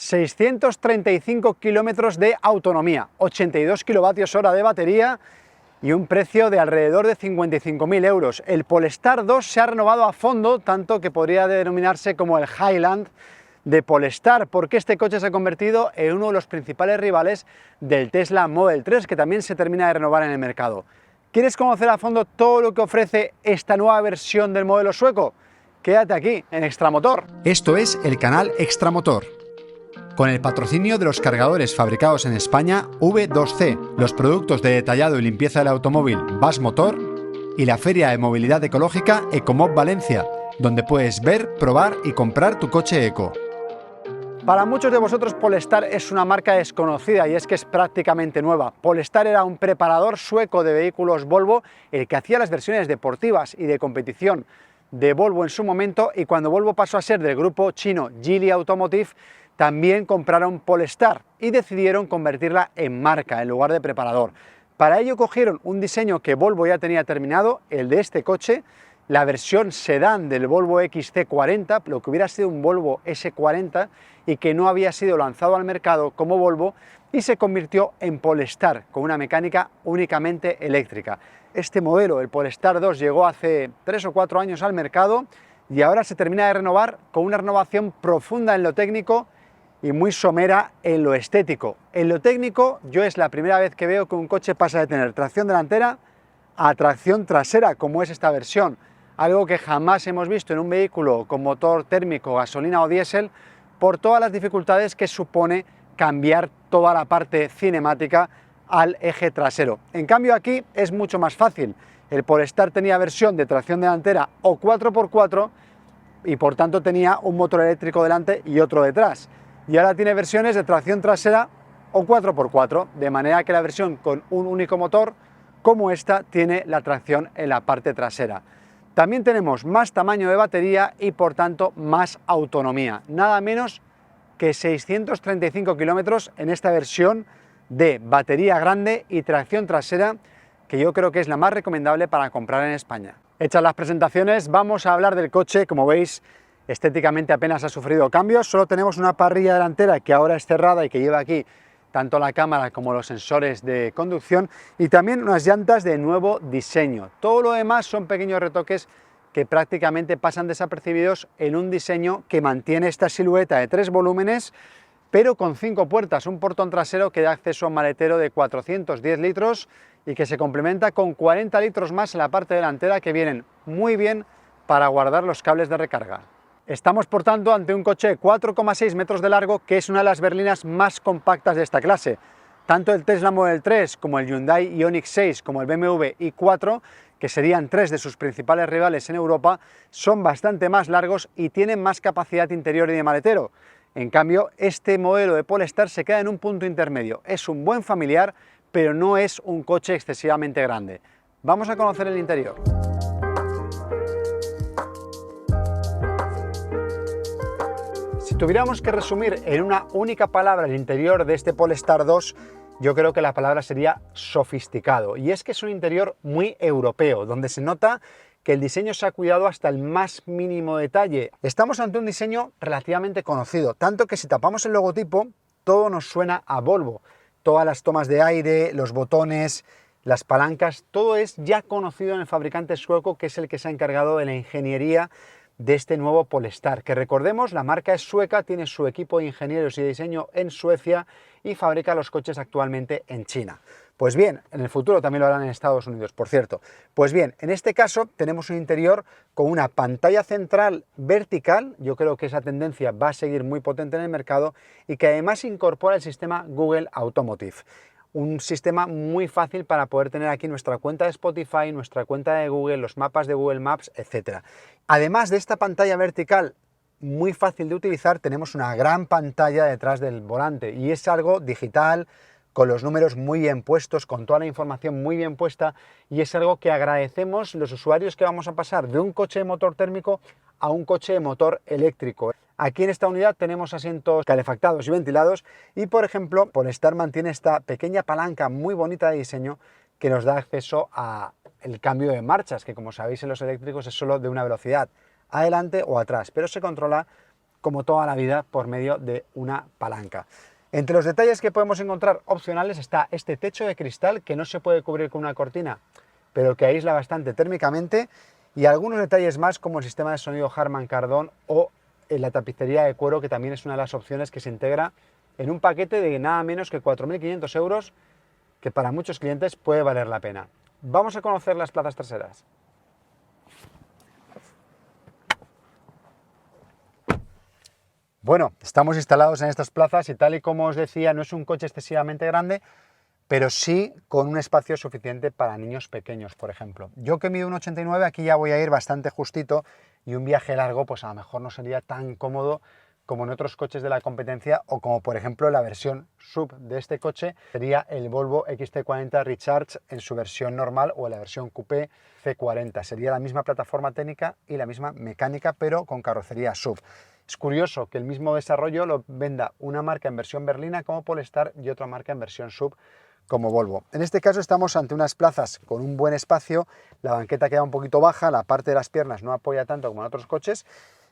635 kilómetros de autonomía, 82 kilovatios hora de batería y un precio de alrededor de 55.000 euros. El Polestar 2 se ha renovado a fondo, tanto que podría denominarse como el Highland de Polestar, porque este coche se ha convertido en uno de los principales rivales del Tesla Model 3, que también se termina de renovar en el mercado. ¿Quieres conocer a fondo todo lo que ofrece esta nueva versión del modelo sueco? Quédate aquí, en Extramotor. Esto es el canal Extramotor, con el patrocinio de los cargadores fabricados en España V2C, los productos de detallado y limpieza del automóvil VAS Motor y la Feria de Movilidad Ecológica Ecomob Valencia, donde puedes ver, probar y comprar tu coche eco. Para muchos de vosotros Polestar es una marca desconocida y es que es prácticamente nueva. Polestar era un preparador sueco de vehículos Volvo, el que hacía las versiones deportivas y de competición de Volvo en su momento, y cuando Volvo pasó a ser del grupo chino Geely Automotive, también compraron Polestar y decidieron convertirla en marca en lugar de preparador. Para ello cogieron un diseño que Volvo ya tenía terminado, el de este coche, la versión sedán del Volvo XC40, lo que hubiera sido un Volvo S40 y que no había sido lanzado al mercado como Volvo, y se convirtió en Polestar con una mecánica únicamente eléctrica. Este modelo, el Polestar 2, llegó hace 3 o 4 años al mercado y ahora se termina de renovar con una renovación profunda en lo técnico y muy somera en lo estético. En lo técnico, yo es la primera vez que veo que un coche pasa de tener tracción delantera a tracción trasera, como es esta versión, algo que jamás hemos visto en un vehículo con motor térmico, gasolina o diésel, por todas las dificultades que supone cambiar toda la parte cinemática al eje trasero. En cambio aquí es mucho más fácil. El Polestar tenía versión de tracción delantera o 4x4 y por tanto tenía un motor eléctrico delante y otro detrás. Y ahora tiene versiones de tracción trasera o 4x4, de manera que la versión con un único motor como esta tiene la tracción en la parte trasera. También tenemos más tamaño de batería y por tanto más autonomía, nada menos que 635 kilómetros en esta versión de batería grande y tracción trasera, que yo creo que es la más recomendable para comprar en España. Hechas las presentaciones, vamos a hablar del coche. Como veis, estéticamente apenas ha sufrido cambios, solo tenemos una parrilla delantera que ahora es cerrada y que lleva aquí tanto la cámara como los sensores de conducción, y también unas llantas de nuevo diseño. Todo lo demás son pequeños retoques que prácticamente pasan desapercibidos en un diseño que mantiene esta silueta de 3 volúmenes, pero con 5 puertas, un portón trasero que da acceso a un maletero de 410 litros y que se complementa con 40 litros más en la parte delantera, que vienen muy bien para guardar los cables de recarga. Estamos, por tanto, ante un coche de 4,6 metros de largo, que es una de las berlinas más compactas de esta clase. Tanto el Tesla Model 3 como el Hyundai Ioniq 6 como el BMW i4, que serían 3 de sus principales rivales en Europa, son bastante más largos y tienen más capacidad interior y de maletero. En cambio, este modelo de Polestar se queda en un punto intermedio. Es un buen familiar, pero no es un coche excesivamente grande. Vamos a conocer el interior. Si tuviéramos que resumir en una única palabra el interior de este Polestar 2, yo creo que la palabra sería sofisticado. Y es que es un interior muy europeo, donde se nota que el diseño se ha cuidado hasta el más mínimo detalle. Estamos ante un diseño relativamente conocido, tanto que si tapamos el logotipo, todo nos suena a Volvo. Todas las tomas de aire, los botones, las palancas, todo es ya conocido en el fabricante sueco, que es el que se ha encargado de la ingeniería de este nuevo Polestar, que recordemos, la marca es sueca, tiene su equipo de ingenieros y de diseño en Suecia y fabrica los coches actualmente en China. Pues bien, en el futuro también lo harán en Estados Unidos, por cierto. Pues bien, en este caso tenemos un interior con una pantalla central vertical, yo creo que esa tendencia va a seguir muy potente en el mercado, y que además incorpora el sistema Google Automotive. Un sistema muy fácil para poder tener aquí nuestra cuenta de Spotify, nuestra cuenta de Google, los mapas de Google Maps, etc. Además de esta pantalla vertical muy fácil de utilizar, tenemos una gran pantalla detrás del volante, y es algo digital, con los números muy bien puestos, con toda la información muy bien puesta, y es algo que agradecemos los usuarios que vamos a pasar de un coche de motor térmico a un coche de motor eléctrico. Aquí en esta unidad tenemos asientos calefactados y ventilados, y por ejemplo Polestar mantiene esta pequeña palanca muy bonita de diseño que nos da acceso a el cambio de marchas, que como sabéis en los eléctricos es solo de una velocidad, adelante o atrás, pero se controla como toda la vida, por medio de una palanca. Entre los detalles que podemos encontrar opcionales está este techo de cristal que no se puede cubrir con una cortina, pero que aísla bastante térmicamente, y algunos detalles más como el sistema de sonido Harman Kardon o la tapicería de cuero, que también es una de las opciones que se integra en un paquete de nada menos que 4.500 euros, que para muchos clientes puede valer la pena. Vamos a conocer las plazas traseras. Bueno, estamos instalados en estas plazas y tal y como os decía, no es un coche excesivamente grande, pero sí con un espacio suficiente para niños pequeños, por ejemplo. Yo que mido 1,89, aquí ya voy a ir bastante justito, y un viaje largo pues a lo mejor no sería tan cómodo como en otros coches de la competencia, o como por ejemplo la versión sub de este coche sería el Volvo XC40 Recharge en su versión normal, o la versión coupé C40. Sería la misma plataforma técnica y la misma mecánica, pero con carrocería sub. Es curioso que el mismo desarrollo lo venda una marca en versión berlina como Polestar y otra marca en versión sub como Volvo. En este caso estamos ante unas plazas con un buen espacio, la banqueta queda un poquito baja, la parte de las piernas no apoya tanto como en otros coches,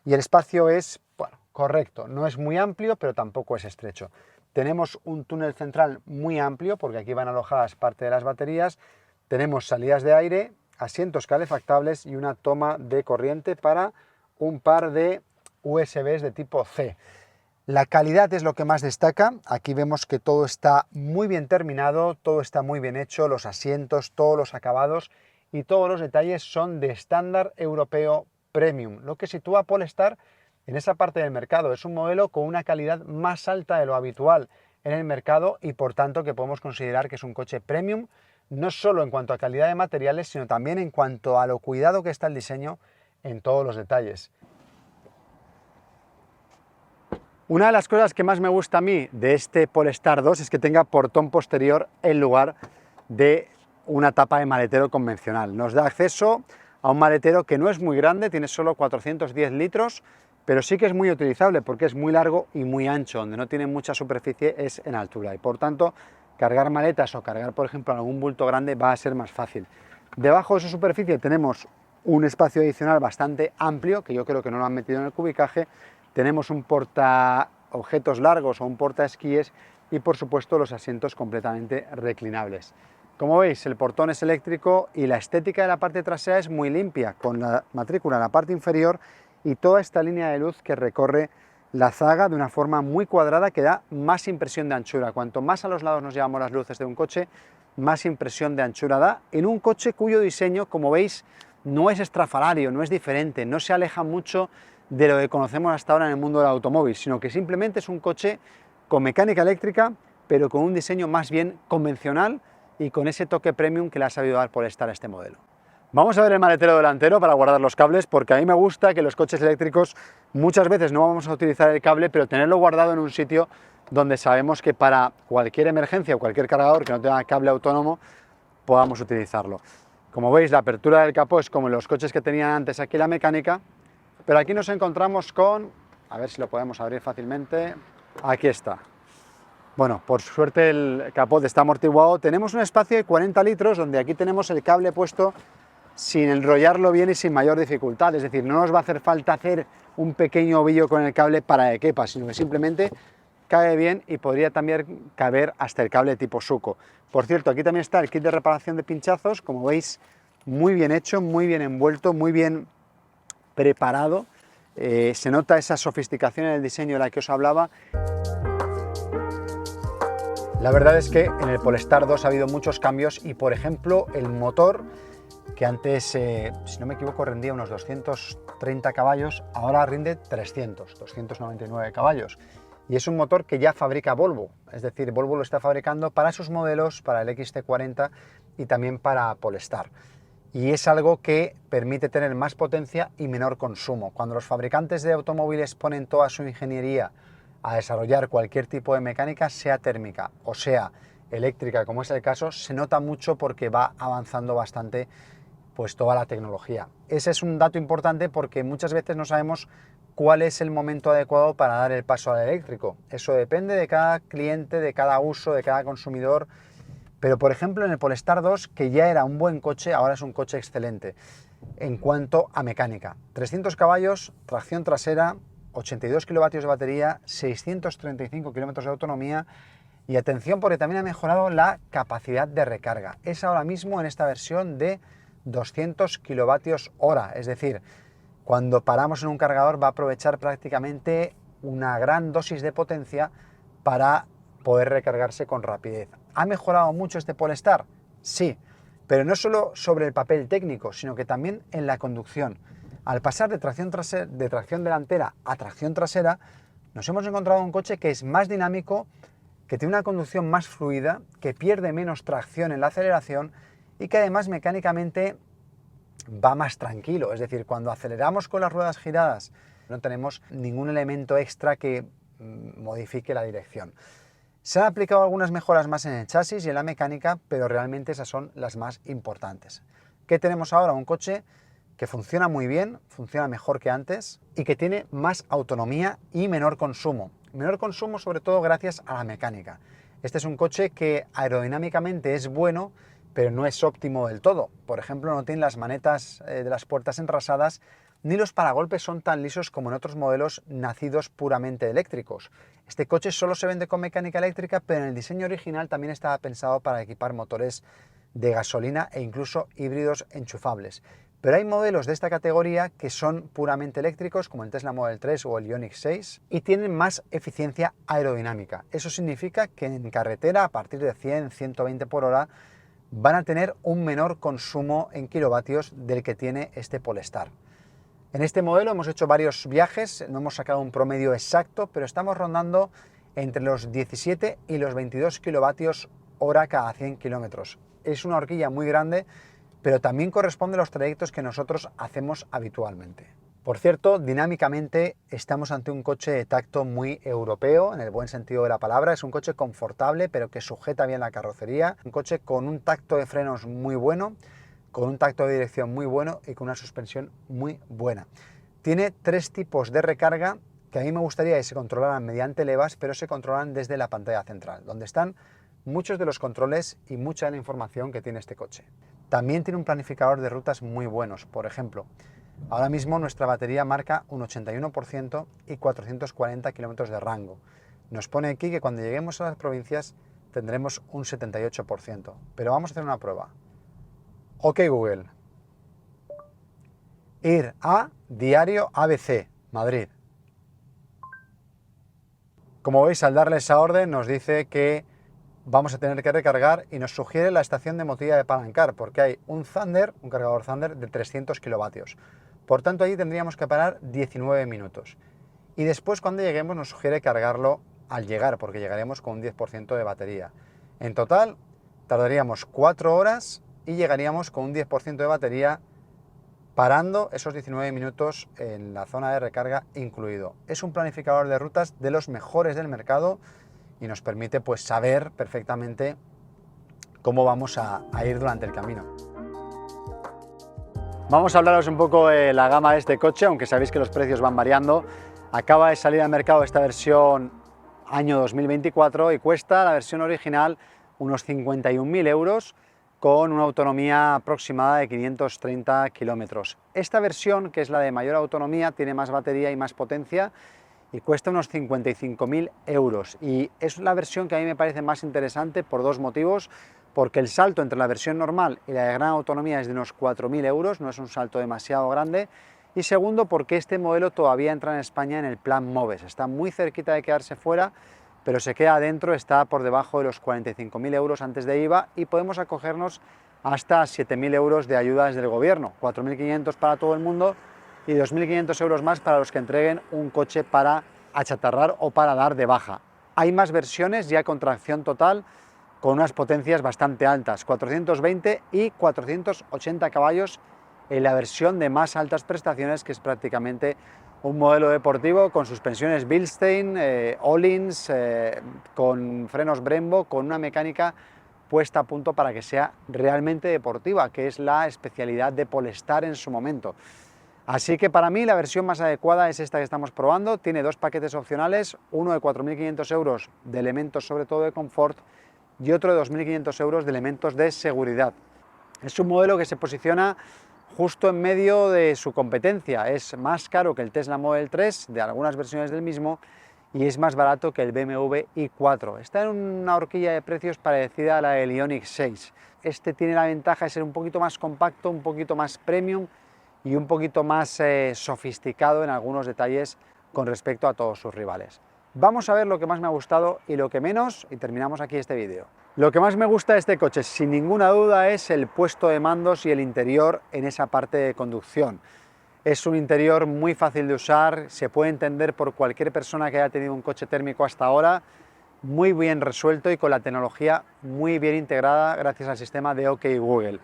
y el espacio es, bueno, correcto, no es muy amplio, pero tampoco es estrecho. Tenemos un túnel central muy amplio, porque aquí van alojadas parte de las baterías, tenemos salidas de aire, asientos calefactables y una toma de corriente para un par de USBs de tipo C. La calidad es lo que más destaca. Aquí vemos que todo está muy bien terminado, todo está muy bien hecho, los asientos, todos los acabados y todos los detalles son de estándar europeo premium, lo que sitúa a Polestar en esa parte del mercado. Es un modelo con una calidad más alta de lo habitual en el mercado, y por tanto que podemos considerar que es un coche premium, no solo en cuanto a calidad de materiales, sino también en cuanto a lo cuidado que está el diseño en todos los detalles. Una de las cosas que más me gusta a mí de este Polestar 2 es que tenga portón posterior en lugar de una tapa de maletero convencional. Nos da acceso a un maletero que no es muy grande, tiene solo 410 litros, pero sí que es muy utilizable porque es muy largo y muy ancho. Donde no tiene mucha superficie es en altura, y por tanto cargar maletas o cargar, por ejemplo, algún bulto grande va a ser más fácil. Debajo de su superficie tenemos un espacio adicional bastante amplio, que yo creo que no lo han metido en el cubicaje. Tenemos un porta objetos largos o un porta esquíes, y por supuesto los asientos completamente reclinables. Como veis, el portón es eléctrico y la estética de la parte trasera es muy limpia, con la matrícula en la parte inferior y toda esta línea de luz que recorre la zaga de una forma muy cuadrada, que da más impresión de anchura. Cuanto más a los lados nos llevamos las luces de un coche, más impresión de anchura da, en un coche cuyo diseño, como veis, no es estrafalario, no es diferente, no se aleja mucho de lo que conocemos hasta ahora en el mundo del automóvil, sino que simplemente es un coche con mecánica eléctrica, pero con un diseño más bien convencional y con ese toque premium que le ha sabido dar Polestar a este modelo. Vamos a ver el maletero delantero para guardar los cables, porque a mí me gusta que los coches eléctricos muchas veces no vamos a utilizar el cable, pero tenerlo guardado en un sitio donde sabemos que para cualquier emergencia o cualquier cargador que no tenga cable autónomo podamos utilizarlo. Como veis, la apertura del capó es como en los coches que tenían antes aquí la mecánica, pero aquí nos encontramos con, a ver si lo podemos abrir fácilmente, aquí está. Bueno, por suerte el capó está amortiguado. Tenemos un espacio de 40 litros donde aquí tenemos el cable puesto sin enrollarlo bien y sin mayor dificultad. Es decir, no nos va a hacer falta hacer un pequeño ovillo con el cable para que quepa, sino que simplemente cabe bien y podría también caber hasta el cable tipo Suco. Por cierto, aquí también está el kit de reparación de pinchazos, como veis, muy bien hecho, muy bien envuelto, muy bien preparado. Se nota esa sofisticación en el diseño de la que os hablaba. La verdad es que en el Polestar 2 ha habido muchos cambios y, por ejemplo, el motor, que antes, si no me equivoco, rendía unos 230 caballos, ahora rinde 299 caballos. Y es un motor que ya fabrica Volvo, es decir, Volvo lo está fabricando para sus modelos, para el XC40 y también para Polestar. Y es algo que permite tener más potencia y menor consumo. Cuando los fabricantes de automóviles ponen toda su ingeniería a desarrollar cualquier tipo de mecánica, sea térmica o sea eléctrica, como es el caso, se nota mucho porque va avanzando bastante pues toda la tecnología. Ese es un dato importante porque muchas veces no sabemos cuál es el momento adecuado para dar el paso al eléctrico. Eso depende de cada cliente, de cada uso, de cada consumidor. Pero, por ejemplo, en el Polestar 2, que ya era un buen coche, ahora es un coche excelente en cuanto a mecánica. 300 caballos, tracción trasera, 82 kilovatios de batería, 635 kilómetros de autonomía y atención porque también ha mejorado la capacidad de recarga. Es ahora mismo en esta versión de 200 kilovatios hora, es decir, cuando paramos en un cargador va a aprovechar prácticamente una gran dosis de potencia para poder recargarse con rapidez. ¿Ha mejorado mucho este Polestar? Sí, pero no solo sobre el papel técnico, sino que también en la conducción. Al pasar de tracción delantera a tracción trasera, nos hemos encontrado un coche que es más dinámico, que tiene una conducción más fluida, que pierde menos tracción en la aceleración y que además mecánicamente va más tranquilo. Es decir, cuando aceleramos con las ruedas giradas no tenemos ningún elemento extra que modifique la dirección. Se han aplicado algunas mejoras más en el chasis y en la mecánica, pero realmente esas son las más importantes. ¿Qué tenemos ahora? Un coche que funciona muy bien, funciona mejor que antes y que tiene más autonomía y menor consumo. Menor consumo sobre todo gracias a la mecánica. Este es un coche que aerodinámicamente es bueno, pero no es óptimo del todo. Por ejemplo, no tiene las manetas de las puertas enrasadas, ni los paragolpes son tan lisos como en otros modelos nacidos puramente eléctricos. Este coche solo se vende con mecánica eléctrica, pero en el diseño original también estaba pensado para equipar motores de gasolina e incluso híbridos enchufables. Pero hay modelos de esta categoría que son puramente eléctricos, como el Tesla Model 3 o el Ioniq 6, y tienen más eficiencia aerodinámica. Eso significa que en carretera, a partir de 100-120 por hora, van a tener un menor consumo en kilovatios del que tiene este Polestar. En este modelo hemos hecho varios viajes, no hemos sacado un promedio exacto, pero estamos rondando entre los 17 y los 22 kilovatios hora cada 100 kilómetros. Es una horquilla muy grande, pero también corresponde a los trayectos que nosotros hacemos habitualmente. Por cierto, dinámicamente estamos ante un coche de tacto muy europeo, en el buen sentido de la palabra. Es un coche confortable, pero que sujeta bien la carrocería. Un coche con un tacto de frenos muy bueno, con un tacto de dirección muy bueno y con una suspensión muy buena. Tiene 3 tipos de recarga que a mí me gustaría que se controlaran mediante levas, pero se controlan desde la pantalla central, donde están muchos de los controles y mucha de la información que tiene este coche. También tiene un planificador de rutas muy buenos. Por ejemplo, ahora mismo nuestra batería marca un 81% y 440 kilómetros de rango. Nos pone aquí que cuando lleguemos a las provincias tendremos un 78%. Pero vamos a hacer una prueba. Ok Google, ir a Diario ABC, Madrid. Como veis, al darle esa orden nos dice que vamos a tener que recargar y nos sugiere la estación de Motilla de Palancar, porque hay un cargador Thunder de 300 kilovatios. Por tanto, allí tendríamos que parar 19 minutos. Y después, cuando lleguemos, nos sugiere cargarlo al llegar, porque llegaremos con un 10% de batería. En total, tardaríamos 4 horas y llegaríamos con un 10% de batería, parando esos 19 minutos en la zona de recarga incluido. Es un planificador de rutas de los mejores del mercado y nos permite pues saber perfectamente cómo vamos a ir durante el camino. Vamos a hablaros un poco de la gama de este coche, aunque sabéis que los precios van variando. Acaba de salir al mercado esta versión año 2024 y cuesta la versión original unos 51.000 euros con una autonomía aproximada de 530 kilómetros. Esta versión, que es la de mayor autonomía, tiene más batería y más potencia y cuesta unos 55.000 euros. Y es la versión que a mí me parece más interesante por 2 motivos. Porque el salto entre la versión normal y la de gran autonomía es de unos 4.000 euros, no es un salto demasiado grande. Y segundo, porque este modelo todavía entra en España en el plan MOVES. Está muy cerquita de quedarse fuera, pero se queda adentro, está por debajo de los 45.000 euros antes de IVA y podemos acogernos hasta 7.000 euros de ayudas del gobierno, 4.500 para todo el mundo y 2.500 euros más para los que entreguen un coche para achatarrar o para dar de baja. Hay más versiones ya con tracción total, con unas potencias bastante altas, 420 y 480 caballos en la versión de más altas prestaciones, que es prácticamente un modelo deportivo con suspensiones Bilstein, Öhlins, con frenos Brembo, con una mecánica puesta a punto para que sea realmente deportiva, que es la especialidad de Polestar en su momento. Así que para mí la versión más adecuada es esta que estamos probando. Tiene 2 paquetes opcionales, uno de 4.500 euros de elementos sobre todo de confort y otro de 2.500 euros de elementos de seguridad. Es un modelo que se posiciona justo en medio de su competencia. Es más caro que el Tesla Model 3 de algunas versiones del mismo y es más barato que el BMW i4. Está en una horquilla de precios parecida a la del Ioniq 6. Este tiene la ventaja de ser un poquito más compacto, un poquito más premium y un poquito más sofisticado en algunos detalles con respecto a todos sus rivales. Vamos a ver lo que más me ha gustado y lo que menos y terminamos aquí este vídeo. Lo que más me gusta de este coche, sin ninguna duda, es el puesto de mandos y el interior en esa parte de conducción. Es un interior muy fácil de usar, se puede entender por cualquier persona que haya tenido un coche térmico hasta ahora, muy bien resuelto y con la tecnología muy bien integrada gracias al sistema de OK Google.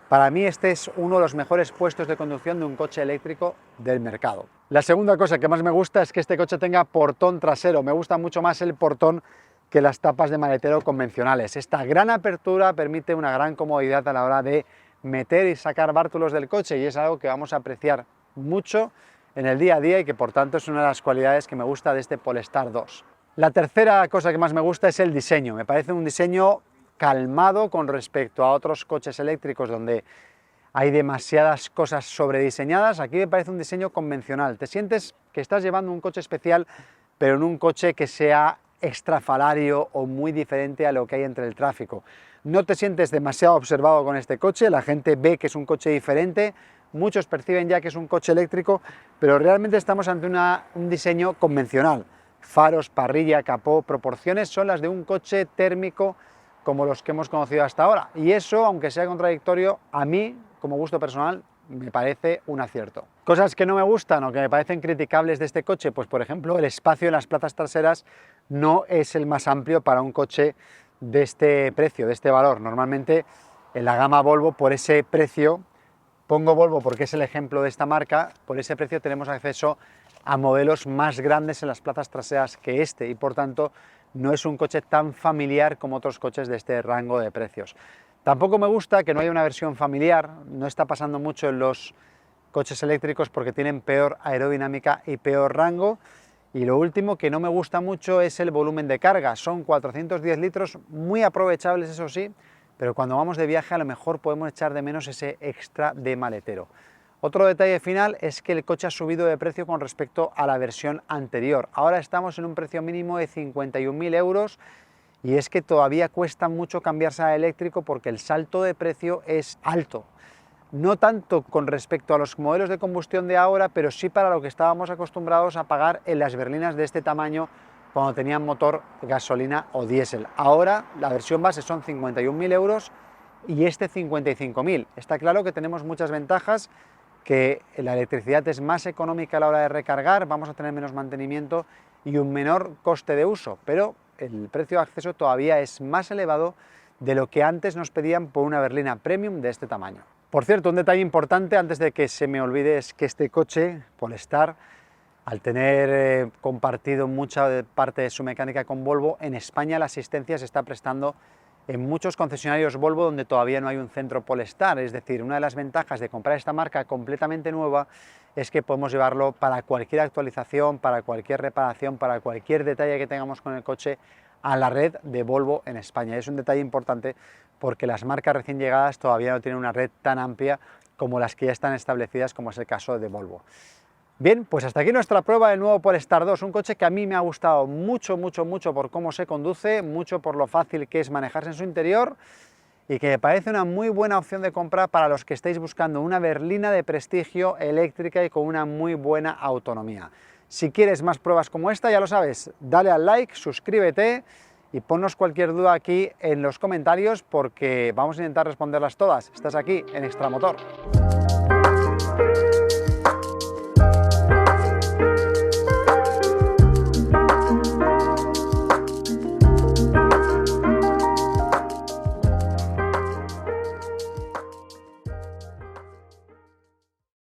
Para mí este es uno de los mejores puestos de conducción de un coche eléctrico del mercado. La segunda cosa que más me gusta es que este coche tenga portón trasero. Me gusta mucho más el portón que las tapas de maletero convencionales. Esta gran apertura permite una gran comodidad a la hora de meter y sacar bártulos del coche y es algo que vamos a apreciar mucho en el día a día y que por tanto es una de las cualidades que me gusta de este Polestar 2. La tercera cosa que más me gusta es el diseño. Me parece un diseño calmado con respecto a otros coches eléctricos donde hay demasiadas cosas sobrediseñadas. Aquí me parece un diseño convencional. Te sientes que estás llevando un coche especial, pero en un coche que sea extrafalario o muy diferente a lo que hay entre el tráfico. No te sientes demasiado observado con este coche, la gente ve que es un coche diferente, muchos perciben ya que es un coche eléctrico, pero realmente estamos ante un diseño convencional. Faros, parrilla, capó, proporciones son las de un coche térmico como los que hemos conocido hasta ahora. Y eso, aunque sea contradictorio, a mí, como gusto personal, me parece un acierto. Cosas que no me gustan o que me parecen criticables de este coche, pues por ejemplo el espacio en las plazas traseras no es el más amplio para un coche de este precio, de este valor. Normalmente en la gama Volvo, por ese precio, pongo Volvo porque es el ejemplo de esta marca, por ese precio tenemos acceso a modelos más grandes en las plazas traseras que este y por tanto no es un coche tan familiar como otros coches de este rango de precios. Tampoco me gusta que no haya una versión familiar, no está pasando mucho en los coches eléctricos porque tienen peor aerodinámica y peor rango. Y lo último que no me gusta mucho es el volumen de carga, son 410 litros, muy aprovechables eso sí, pero cuando vamos de viaje a lo mejor podemos echar de menos ese extra de maletero. Otro detalle final es que el coche ha subido de precio con respecto a la versión anterior. Ahora estamos en un precio mínimo de 51.000 euros y es que todavía cuesta mucho cambiarse a eléctrico porque el salto de precio es alto. No tanto con respecto a los modelos de combustión de ahora, pero sí para lo que estábamos acostumbrados a pagar en las berlinas de este tamaño cuando tenían motor gasolina o diésel. Ahora la versión base son 51.000 euros y este 55.000. Está claro que tenemos muchas ventajas, que la electricidad es más económica a la hora de recargar, vamos a tener menos mantenimiento y un menor coste de uso, pero el precio de acceso todavía es más elevado de lo que antes nos pedían por una berlina premium de este tamaño. Por cierto, un detalle importante antes de que se me olvide es que este coche, Polestar, al tener compartido mucha parte de su mecánica con Volvo, en España la asistencia se está prestando en muchos concesionarios Volvo donde todavía no hay un centro Polestar, es decir, una de las ventajas de comprar esta marca completamente nueva es que podemos llevarlo para cualquier actualización, para cualquier reparación, para cualquier detalle que tengamos con el coche a la red de Volvo en España. Es un detalle importante porque las marcas recién llegadas todavía no tienen una red tan amplia como las que ya están establecidas, como es el caso de Volvo. Bien, pues hasta aquí nuestra prueba del nuevo Polestar 2, un coche que a mí me ha gustado mucho por cómo se conduce, mucho por lo fácil que es manejarse en su interior y que me parece una muy buena opción de compra para los que estéis buscando una berlina de prestigio eléctrica y con una muy buena autonomía. Si quieres más pruebas como esta, ya lo sabes, dale al like, suscríbete y ponnos cualquier duda aquí en los comentarios porque vamos a intentar responderlas todas. Estás aquí en Extramotor.